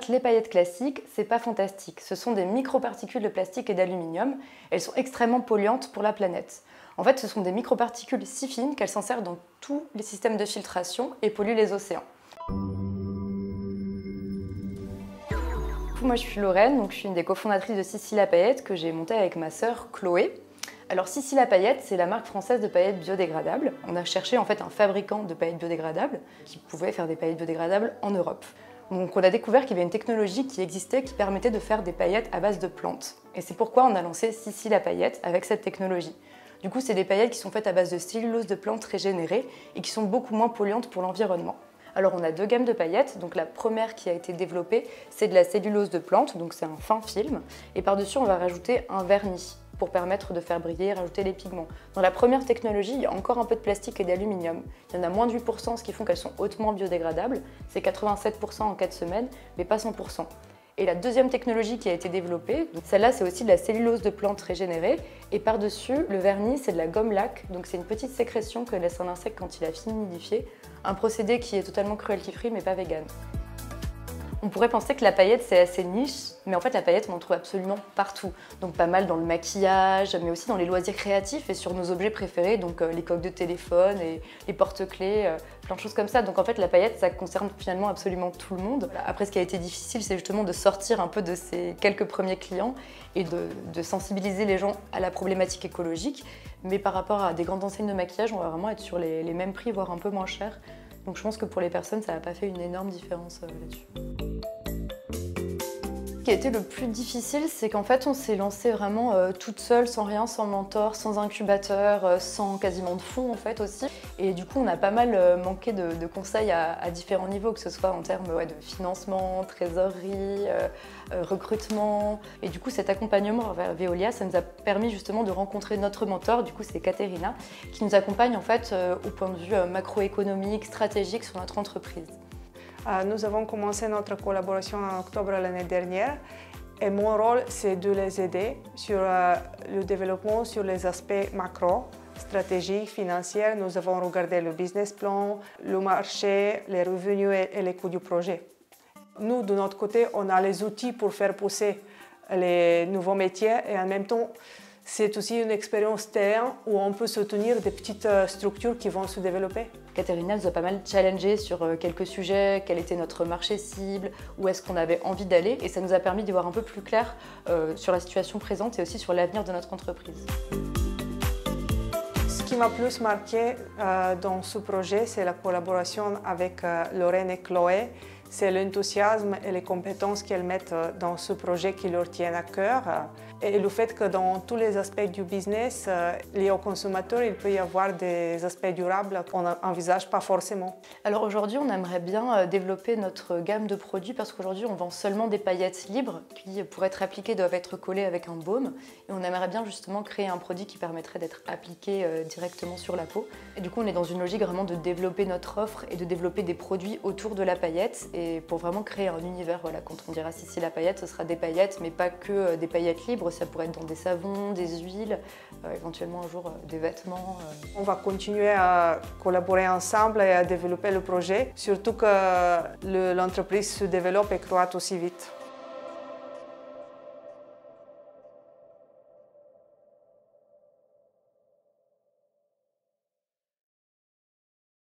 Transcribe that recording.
Les paillettes classiques, c'est pas fantastique. Ce sont des microparticules de plastique et d'aluminium. Elles sont extrêmement polluantes pour la planète. En fait, ce sont des microparticules si fines qu'elles s'insèrent dans tous les systèmes de filtration et polluent les océans. Moi, je suis Lorraine, donc je suis une des cofondatrices de Sissi la Paillette que j'ai montée avec ma sœur Chloé. Alors Sissi la Paillette, c'est la marque française de paillettes biodégradables. On a cherché en fait un fabricant de paillettes biodégradables qui pouvait faire des paillettes biodégradables en Europe. Donc on a découvert qu'il y avait une technologie qui existait qui permettait de faire des paillettes à base de plantes. Et c'est pourquoi on a lancé Sissi la Paillette avec cette technologie. Du coup, c'est des paillettes qui sont faites à base de cellulose de plantes régénérées et qui sont beaucoup moins polluantes pour l'environnement. Alors on a deux gammes de paillettes, donc la première qui a été développée, c'est de la cellulose de plante, donc c'est un fin film, et par-dessus on va rajouter un vernis pour permettre de faire briller et rajouter les pigments. Dans la première technologie, il y a encore un peu de plastique et d'aluminium. Il y en a moins de 8%, ce qui font qu'elles sont hautement biodégradables, c'est 87% en 4 semaines, mais pas 100%. Et la deuxième technologie qui a été développée, celle-là c'est aussi de la cellulose de plante régénérée, et par-dessus, le vernis c'est de la gomme laque, donc c'est une petite sécrétion que laisse un insecte quand il a fini nidifié, un procédé qui est totalement cruelty-free mais pas vegan. On pourrait penser que la paillette c'est assez niche, mais en fait la paillette on en trouve absolument partout. Donc pas mal dans le maquillage, mais aussi dans les loisirs créatifs et sur nos objets préférés, donc les coques de téléphone et les porte-clés, plein de choses comme ça. Donc en fait la paillette ça concerne finalement absolument tout le monde. Après ce qui a été difficile c'est justement de sortir un peu de ces quelques premiers clients et de sensibiliser les gens à la problématique écologique. Mais par rapport à des grandes enseignes de maquillage, on va vraiment être sur les mêmes prix, voire un peu moins cher. Donc je pense que pour les personnes ça n'a pas fait une énorme différence là-dessus. Ce qui a été le plus difficile, c'est qu'en fait on s'est lancé vraiment toute seule, sans rien, sans mentor, sans incubateur, sans quasiment de fonds en fait aussi. Et du coup on a pas mal manqué de conseils à différents niveaux, que ce soit en termes de financement, trésorerie, recrutement. Et du coup cet accompagnement vers Veolia, ça nous a permis justement de rencontrer notre mentor, du coup c'est Katerina, qui nous accompagne en fait au point de vue macroéconomique, stratégique sur notre entreprise. Nous avons commencé notre collaboration en octobre l'année dernière et mon rôle c'est de les aider sur le développement sur les aspects macro, stratégiques, financiers. Nous avons regardé le business plan, le marché, les revenus et les coûts du projet. Nous, de notre côté, on a les outils pour faire pousser les nouveaux métiers et en même temps, c'est aussi une expérience terrain où on peut soutenir des petites structures qui vont se développer. Katerina nous a pas mal challengé sur quelques sujets, quel était notre marché cible, où est-ce qu'on avait envie d'aller, et ça nous a permis d'y voir un peu plus clair sur la situation présente et aussi sur l'avenir de notre entreprise. Ce qui m'a plus marqué dans ce projet, c'est la collaboration avec Lorraine et Chloé. C'est l'enthousiasme et les compétences qu'elles mettent dans ce projet qui leur tiennent à cœur. Et le fait que dans tous les aspects du business liés aux consommateurs, il peut y avoir des aspects durables qu'on n'envisage pas forcément. Alors aujourd'hui, on aimerait bien développer notre gamme de produits parce qu'aujourd'hui, on vend seulement des paillettes libres qui, pour être appliquées, doivent être collées avec un baume. Et on aimerait bien justement créer un produit qui permettrait d'être appliqué directement sur la peau. Et du coup, on est dans une logique vraiment de développer notre offre et de développer des produits autour de la paillette. Et pour vraiment créer un univers, voilà, quand on dira Sissi la Paillette, ce sera des paillettes, mais pas que des paillettes libres, ça pourrait être dans des savons, des huiles, éventuellement un jour des vêtements. On va continuer à collaborer ensemble et à développer le projet, surtout que l'entreprise se développe et croît aussi vite.